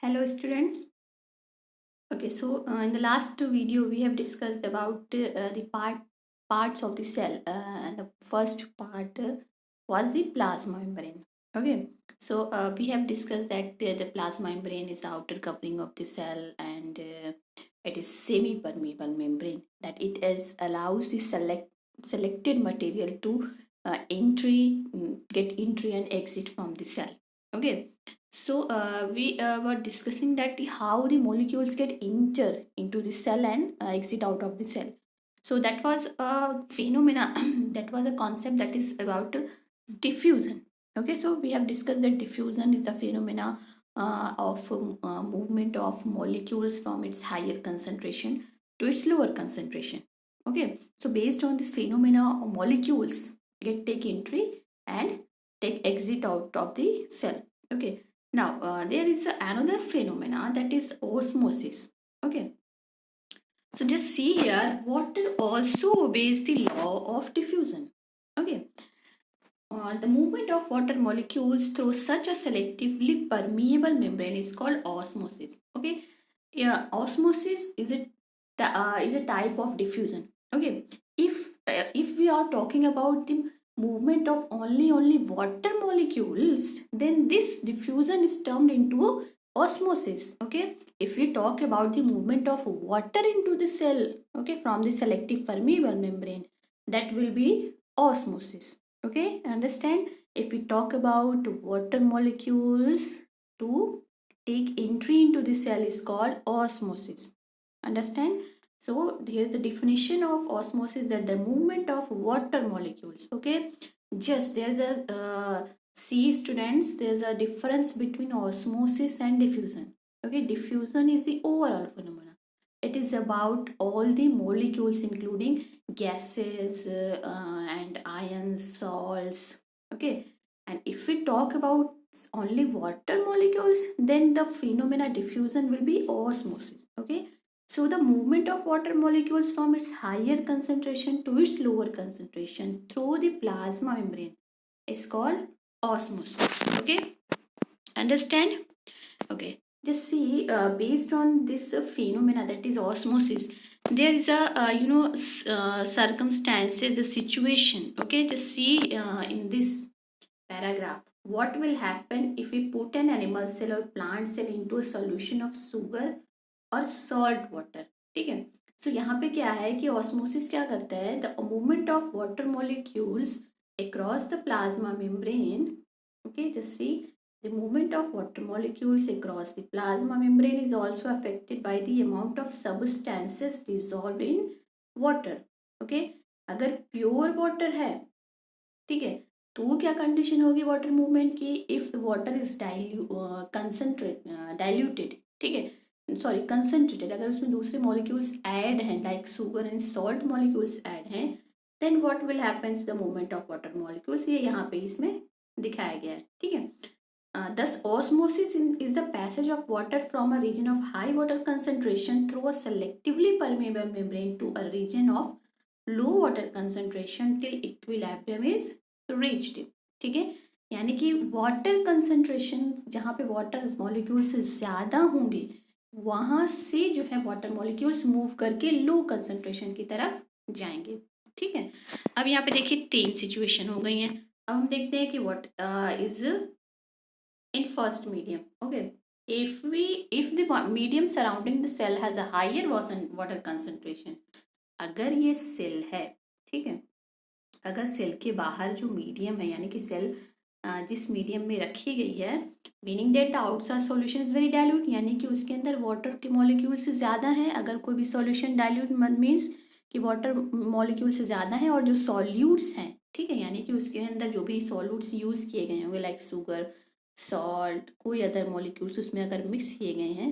Hello students. Okay, so in the last video we have discussed about the parts of the cell. And the first part was the plasma membrane. Okay, so we have discussed that the plasma membrane is the outer covering of the cell, and it is semi-permeable membrane that it is allows the selected material to get entry and exit from the cell. Okay, so we were discussing that how the molecules get enter into the cell and exit out of the cell. So that was a phenomena that was a concept that is about diffusion. Okay, so we have discussed that diffusion is the phenomena of movement of molecules from its higher concentration to its lower concentration. Okay, so based on this phenomena, molecules take entry and take exit out of the cell. Okay, now there is another phenomena that is osmosis. Okay, so just see here, water also obeys the law of diffusion. Okay, the movement of water molecules through such a selectively permeable membrane is called osmosis. Okay, yeah, osmosis is a type of diffusion. Okay, if we are talking about the movement of only water molecules, then this diffusion is termed into osmosis. Okay, if we talk about the movement of water into the cell, okay, from the selective permeable membrane, that will be osmosis. Okay, understand? If we talk about water molecules to take entry into the cell is called osmosis. Understand? So here's the definition of osmosis, that the movement of water molecules. Okay, just there's a see students, there's a difference between osmosis and diffusion. Okay, diffusion is the overall phenomena. It is about all the molecules including gases and ions, salts. Okay, and if we talk about only water molecules, then the phenomena diffusion will be osmosis. Okay, so the movement of water molecules from its higher concentration to its lower concentration through the plasma membrane is called osmosis. Okay, understand? Okay, just see, based on this phenomena that is osmosis, there is a circumstances, the situation. Okay, just see in this paragraph, what will happen if we put an animal cell or plant cell into a solution of sugar और salt water. ठीक है, सो यहाँ पे क्या है कि osmosis क्या करता है, the movement of water molecules across the plasma membrane. Okay, just see, the movement of water molecules across the plasma membrane is also affected by the amount of substances dissolved in water. Okay, अगर pure water है, ठीक है, तो क्या condition होगी water movement की, if water is diluted, ठीक है, सॉरी कंसनट्रेटेड, अगर उसमें दूसरे मॉलिक्यूल्स ऐड हैं like sugar and salt molecules add हैं, then what will happen to the movement of water molecules, ये यहाँ पे इसमें दिखाया गया है. ठीक है, thus osmosis is the passage of water from a region of high water concentration through a selectively permeable membrane to a region of low water concentration till equilibrium is reached. ठीक है, यानी कि वाटर कंसंट्रेशन जहाँ पे water molecules ज़्यादा होंगे, वहाँ से जो है वाटर मॉलिक्यूल्स मूव करके लो कंसंट्रेशन की तरफ जाएंगे. ठीक है, अब यहाँ पे देखिए 3 सिचुएशन हो गई हैं. अब हम देखते हैं कि what is in first medium. Okay, if the medium surrounding the cell has a higher water concentration, अगर ये सेल है, ठीक है, अगर सेल के बाहर जो मीडियम है, यानी कि सेल जिस मीडियम में रखी गई है, meaning that the outside solution is very dilute, यानी कि उसके अंदर वाटर के मॉलिक्यूल्स ज़्यादा हैं. अगर कोई भी सॉल्यूशन डाइल्यूट मीन्स कि वाटर मॉलिक्यूल्स ज़्यादा हैं, और जो सॉल्यूट्स हैं, ठीक है, यानी कि उसके अंदर जो भी सॉल्यूट्स यूज़ किए गए होंगे लाइक शुगर, सॉल्ट, कोई अदर मॉलिक्यूल्स उसमें अगर मिक्स किए गए हैं,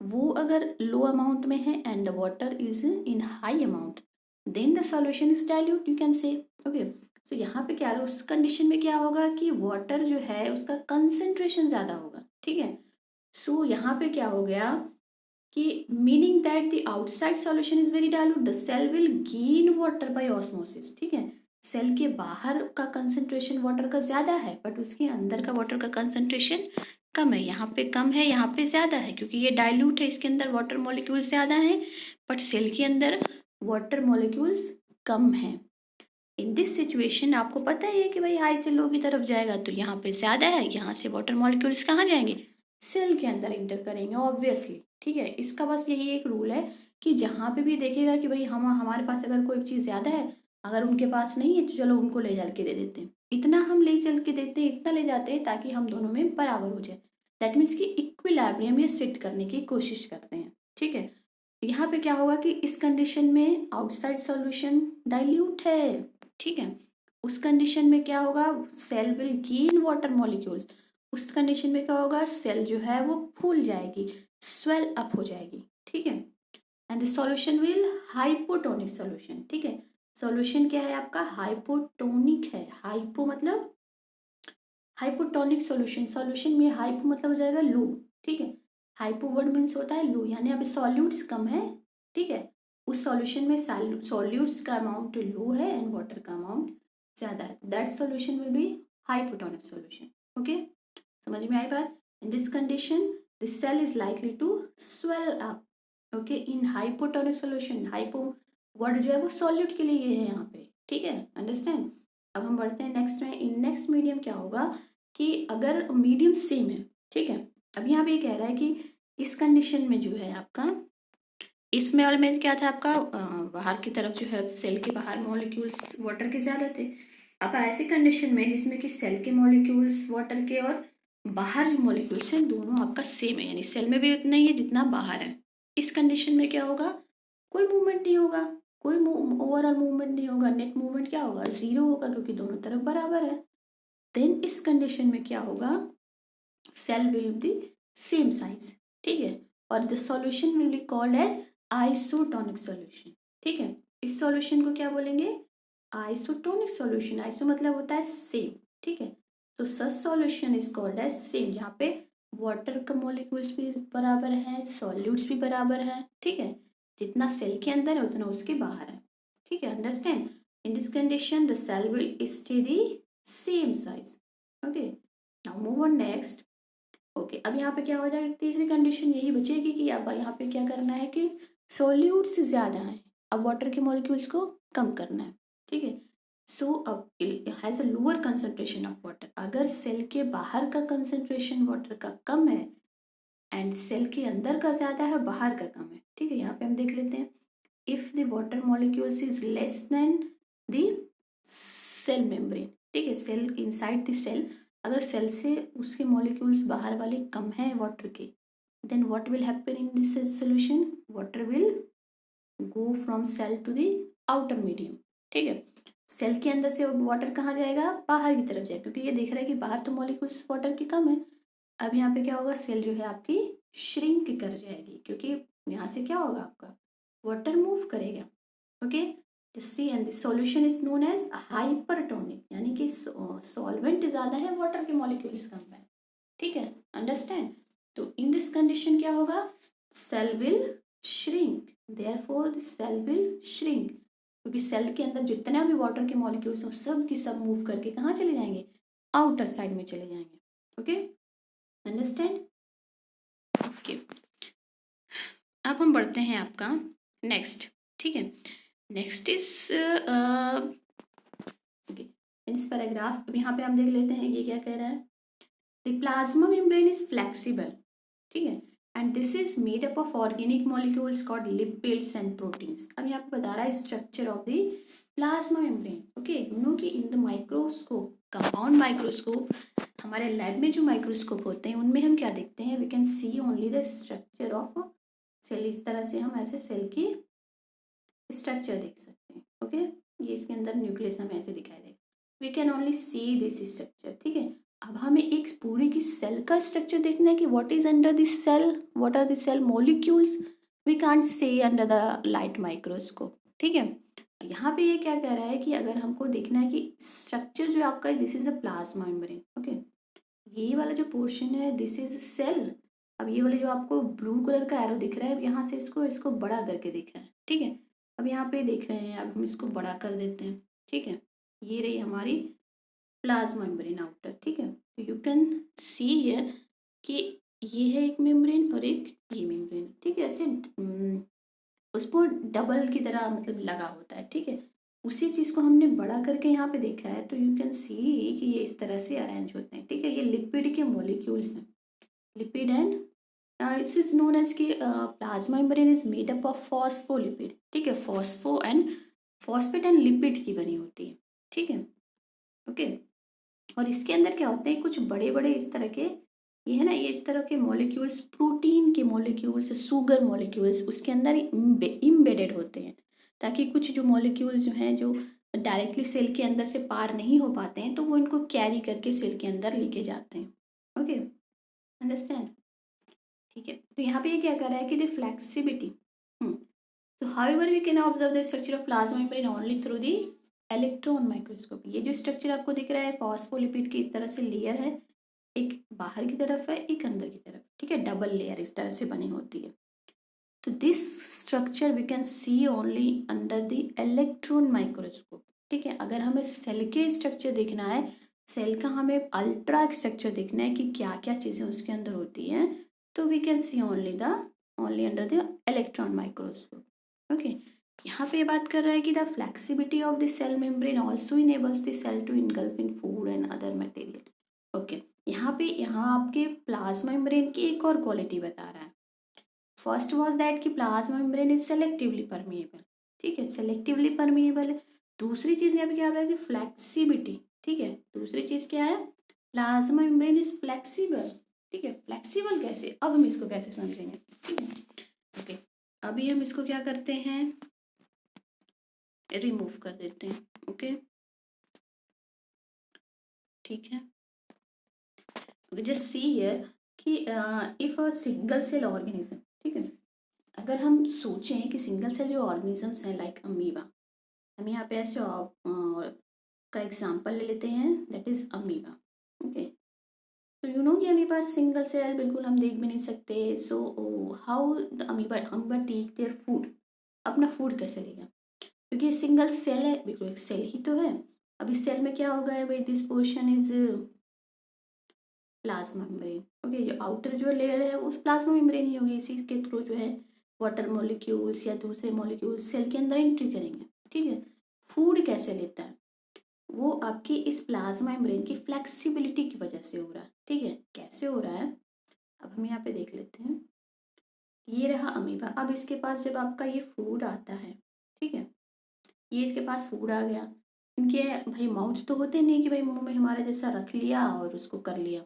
वो अगर लो अमाउंट में है and the water is in high amount, then the solution is dilute, you can say. Okay, so यहाँ पे क्या, उस कंडीशन में क्या होगा कि वाटर जो है उसका कंसंट्रेशन ज़्यादा होगा. ठीक है, सो यहाँ पे क्या हो गया कि meaning that the outside solution is very dilute, the cell will gain water by osmosis. ठीक है, सेल के बाहर का कंसंट्रेशन वाटर का ज़्यादा है, बट उसके अंदर का वाटर का कंसंट्रेशन कम है, यहाँ पे कम है, यहाँ पे ज़्यादा है, क्योंकि ये डाइल्यूट है, इसके अंदर वाटर मॉलिक्यूल्स ज़्यादा हैं, बट सेल के अंदर वाटर मॉलिक्यूल्स कम हैं। इन दिस सिचुएशन आपको पता ही है कि भाई हाई से लो की तरफ जाएगा, तो यहाँ पे ज़्यादा है, यहाँ से वाटर मॉलिक्यूल्स कहाँ जाएंगे, सेल के अंदर इंटर करेंगे ऑब्वियसली। ठीक है, इसका बस यही एक रूल है कि जहाँ पे भी देखेगा कि भाई हमारे पास अगर कोई चीज़ ज़्यादा है, अगर उनके पास नहीं है तो चलो उनको ले चल के दे देते हैं, इतना हम ले चल के देते हैं, इतना ले जाते हैं ताकि हम दोनों में बराबर हो जाए। दैट मीन्स कि इक्विलिब्रियम ये सेट करने की कोशिश करते हैं। ठीक है, यहाँ पे क्या होगा कि इस कंडीशन में आउटसाइड सॉल्यूशन डाइल्यूट है। ठीक है, उस कंडीशन में क्या होगा, cell will gain water molecules. उस कंडीशन में क्या होगा, सेल जो है वो फूल जाएगी, स्वेल अप हो जाएगी। ठीक है, and the solution will hypotonic solution. ठीक है, सॉल्यूशन क्या है आपका, हाइपोटोनिक है। हाइपो मतलब हाइपोटोनिक सॉल्यूशन, सॉल्यूशन में हाइपो मतलब हो जाएगा लो। ठीक है, हाइपो वर्ड मीन्स होता है लो, यानी अभी सॉल्यूट्स कम है। ठीक है, उस सॉल्यूशन में सॉल्यूट्स का अमाउंट लो है एंड वाटर का अमाउंट ज़्यादा है, that solution will be hypotonic solution. Okay, समझ में आई बात। In this condition the cell is likely to swell up. Okay, in hypotonic solution, hypo word जो है वो सॉल्यूट के लिए है यहाँ पे। ठीक है, अंडरस्टैंड। अब हम बढ़ते हैं नेक्स्ट में। इन नेक्स्ट मीडियम क्या होगा कि अगर मीडियम सेम है, ठीक है, अब यहाँ पे ये कह रहा है कि इस कंडीशन में जो है आपका, इसमें और में क्या था आपका, बाहर की तरफ जो है सेल के बाहर मॉलिक्यूल्स वाटर के ज़्यादा थे। अब ऐसी कंडीशन में जिसमें कि सेल के मॉलिक्यूल्स वाटर के और बाहर जो मॉलिक्यूल्स हैं दोनों आपका सेम है, यानी सेल में भी उतना ही है जितना बाहर है। इस कंडीशन में क्या होगा, कोई मूवमेंट नहीं होगा, कोई ओवरऑल मूवमेंट नहीं होगा, नेट मूवमेंट क्या होगा, जीरो होगा, क्योंकि दोनों तरफ बराबर है। देन इस कंडीशन में क्या होगा, cell will be same size. ठीक है, और the solution will be called as isotonic solution. ठीक है, इस सॉल्यूशन को क्या बोलेंगे, आइसोटोनिक सॉल्यूशन। आइसो मतलब होता है सेम। ठीक है, तो such solution is called as same, जहाँ पे वाटर का मॉलिक्यूल्स भी बराबर है, सॉल्यूट्स भी बराबर है। ठीक है, जितना सेल के अंदर है उतना उसके बाहर है। ठीक है, understand. In this condition the cell will stay the same size. Okay, now move on next. Okay, अब यहाँ पे क्या हो जाएगा, तीसरी कंडीशन यही बचेगी कि अब यहाँ पे क्या करना है कि सॉल्यूट्स ज़्यादा है, अब वाटर के मॉलिक्यूल्स को कम करना है। ठीक है, सो अब has a lower concentration of water. अगर सेल के बाहर का कंसंट्रेशन वाटर का कम है एंड सेल के अंदर का ज़्यादा है, बाहर का कम है। ठीक है, यहाँ पे हम देख लेते हैं, if the water molecules is less than the cell membrane. ठीक है, सेल इनसाइड द सेल, अगर सेल से उसके मॉलिक्यूल्स बाहर वाले कम हैं वाटर के, then what will happen in this solution, water will go from cell to the outer medium. ठीक है, सेल के अंदर से वाटर कहाँ जाएगा, बाहर की तरफ जाएगा, क्योंकि ये देख रहा है कि बाहर तो मॉलिक्यूल्स वाटर के कम है। अब यहाँ पे क्या होगा, सेल जो है आपकी श्रिंक कर जाएगी, क्योंकि यहाँ से क्या होगा आपका, वाटर मूव करेगा। Okay, see and the solution is known as hypertonic, यानी कि सॉल्वेंट ज़्यादा है, वाटर के मॉलिक्यूल्स कम है। ठीक है, अंडरस्टैंड। तो इन दिस कंडीशन क्या होगा, cell will shrink, therefore the cell will shrink, क्योंकि सेल के अंदर जितना भी वाटर के मॉलिक्यूल्स हो सब की सब मूव करके कहाँ चले जाएंगे, आउटर साइड में चले जाएंगे। Okay, understand. ओके, अब हम बढ़ते हैं आपका नेक्स्ट। ठीक है, नेक्स्ट इज इस पैराग्राफ, यहाँ पे हम देख लेते हैं ये क्या कह रहा है, the plasma membrane is flexible. ठीक है, and this is made up of organic molecules called lipids and proteins. अब यहाँ पे बता रहा है structure of the plasma membrane. Okay, you know कि in the microscope, compound microscope, हमारे लैब में जो माइक्रोस्कोप होते हैं उनमें हम क्या देखते हैं, we can see only the structure of cell. इस तरह से हम ऐसे सेल की स्ट्रक्चर देख सकते हैं। ओके, ये इसके अंदर न्यूक्लियस हमें ऐसे दिखाई देगा, we can only see this structure. ठीक है, अब हमें एक पूरी की सेल का स्ट्रक्चर देखना है कि what is under this cell, what are the cell molecules, we can't see under the light microscope. ठीक है, यहाँ पे ये क्या कह रहा है कि अगर हमको देखना है कि स्ट्रक्चर जो आपका, this is a plasma membrane. Okay, ये वाला जो पोर्शन है दिस इज सेल। अब ये वाले जो आपको ब्लू कलर का एरो दिख रहा है, यहाँ से इसको इसको बड़ा करके दिख रहा है। ठीक है, अब यहाँ पे देख रहे हैं, अब हम इसको बड़ा कर देते हैं। ठीक है, ये रही हमारी प्लाज्मा मेम्ब्रेन आउटर। ठीक है, तो यू कैन सी हियर कि ये है एक मेम्ब्रेन और एक ये मेम्ब्रेन, ठीक है, ऐसे उसको डबल की तरह मतलब लगा होता है, ठीक है। उसी चीज़ को हमने बड़ा करके यहाँ पे देखा है, तो यू कैन सी कि ये इस तरह से अरेंज होते हैं, ठीक है। ये लिपिड के मॉलिक्यूल्स हैं, लिपिड एंड इस इज नोन एज कि plasma membrane is made up of phospholipid, ठीक है, फॉस्फेट एंड लिपिड की बनी होती है, ठीक है, ओके। और इसके अंदर क्या होते हैं, कुछ बड़े बड़े इस तरह के, ये है ना, ये इस तरह के मॉलिक्यूल्स, प्रोटीन के मॉलिक्यूल्स, शुगर मॉलिक्यूल्स उसके अंदर इम्बेडेड होते हैं, ताकि कुछ जो मॉलिक्यूल्स जो हैं जो डायरेक्टली सेल के अंदर से पार नहीं हो पाते हैं, तो वो इनको कैरी करके सेल के अंदर लेके जाते हैं, ओके, अंडरस्टैंड, ठीक है। तो यहाँ पे ये क्या कर रहा है कि द फ्लेक्सिबिलिटी, तो however we can observe the structure of plasma membrane only through the electron microscopy. ये जो स्ट्रक्चर आपको दिख रहा है फॉस्फोलिपिड की इस तरह से लेयर है, एक बाहर की तरफ है एक अंदर की तरफ, ठीक है, डबल लेयर इस तरह से बनी होती है। तो this structure we can see only under the electron microscope, ठीक है। अगर हमें सेल के स्ट्रक्चर देखना है, सेल का हमें अल्ट्रा स्ट्रक्चर देखना है कि क्या क्या चीज़ें उसके अंदर होती हैं, तो we can see only under the electron microscope, okay. यहाँ पे बात कर रहा है कि the flexibility of the cell membrane also enables the cell to engulf in food and other material, okay. यहाँ आपके प्लाज्मा मेम्ब्रेन की एक और क्वालिटी बता रहा है। फर्स्ट वाज दैट कि plasma membrane is selectively permeable, ठीक है, सेलेक्टिवली परमिएबल है। दूसरी चीज़ यहाँ पे क्या बोला कि फ्लेक्सिबिलिटी, ठीक है, दूसरी चीज़ क्या है, प्लाज्मा मेम्ब्रेन इज फ्लेक्सिबल, ठीक है। फ्लेक्सिबल कैसे, अब हम इसको कैसे समझेंगे, ठीक है, ओके। अभी हम इसको क्या करते हैं, रिमूव कर देते हैं, ओके, ठीक है। जस्ट सी हियर कि if a single cell organism, ठीक है, अगर हम सोचें कि सिंगल सेल जो ऑर्गेनिजम्स हैं लाइक अमीबा, हम यहाँ पे ऐसे का एग्जांपल ले लेते हैं, दैट इज अमीबा, ओके। तो यू नो कि अमीबा सिंगल सेल बिल्कुल हम देख भी नहीं सकते, so how the amoeba take their food, अपना फूड कैसे लेगा, क्योंकि ये सिंगल सेल है, बिल्कुल एक सेल ही तो है। अब इस सेल में क्या होगा है भाई, this portion is plasma membrane, okay. जो आउटर जो लेयर है उस प्लाज्मा मेम्ब्रेन ही होगी, इसी के थ्रू जो है वाटर मॉलिक्यूल्स या दूसरे मॉलिक्यूल्स सेल के अंदर एंट्री करेंगे, ठीक है। फूड कैसे लेता है, वो आपकी इस प्लाज्मा मेम्ब्रेन की फ्लेक्सिबिलिटी की वजह से हो रहा है, ठीक है। कैसे हो रहा है, अब हम यहाँ पे देख लेते हैं। ये रहा अमीबा, अब इसके पास जब आपका ये फूड आता है, ठीक है, ये इसके पास फूड आ गया, इनके भाई माउथ तो होते नहीं कि भाई मुंह में हमारे जैसा रख लिया और उसको कर लिया,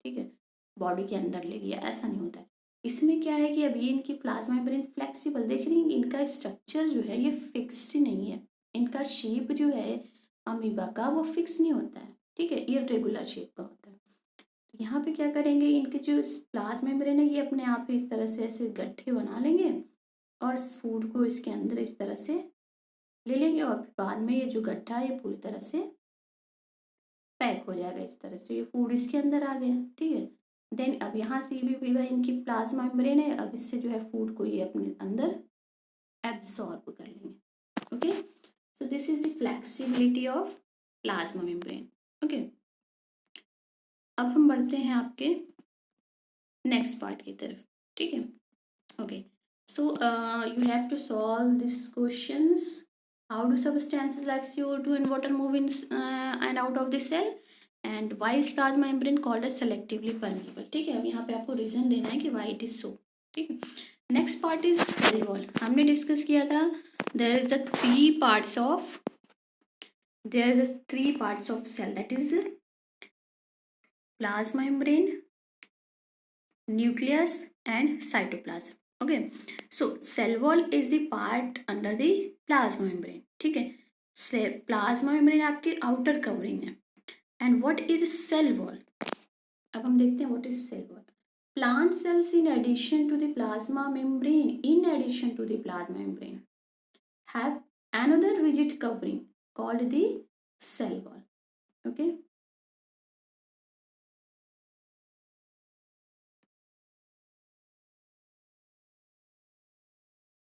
ठीक है, बॉडी के अंदर ले लिया, ऐसा नहीं होता है। इसमें क्या है कि अभी इनकी प्लाज्मा मेम्ब्रेन फ्लेक्सिबल, देख रही हैं, इनका स्ट्रक्चर जो है ये फिक्स्ड नहीं है, इनका शेप जो है अमीबा का वो फिक्स नहीं होता है, ठीक है, इरेगुलर शेप का होता है। तो यहाँ पे क्या करेंगे, इनके जो प्लाज्मा मेम्ब्रेन है ये अपने आप ही इस तरह से ऐसे गड्ढे बना लेंगे और फूड को इसके अंदर इस तरह से ले लेंगे, और फिर बाद में ये जो गड्ढा है ये पूरी तरह से पैक हो जाएगा, इस तरह से ये फूड इसके अंदर आ गया, ठीक है। देन अब यहाँ से भी भाई इनकी प्लाज्मा मेम्ब्रेन है, अब इससे जो है फूड को ये अपने अंदर एब्सॉर्ब कर लेंगे, okay. So this is the flexibility of plasma membrane, okay. अब हम बढ़ते हैं आपके नेक्स्ट पार्ट की तरफ, ठीक है, okay. So you have to solve this questions, how do substances like CO2 and water move in and out of the cell, and why is plasma membrane called as selectively permeable, ठीक है। अब यहाँ पे आपको reason देना है कि why it is so, ठीक है। Next part is cell wall, हमने डिस्कस किया था, there is the three parts of cell, that is plasma membrane, nucleus and cytoplasm, okay। So cell wall is the part under the plasma membrane, ठीक है। Plasma membrane आपकी outer covering है, and what is cell wall, अब हम देखते हैं what is cell wall. Plant cells in addition to the plasma membrane have another rigid covering called the cell wall, okay।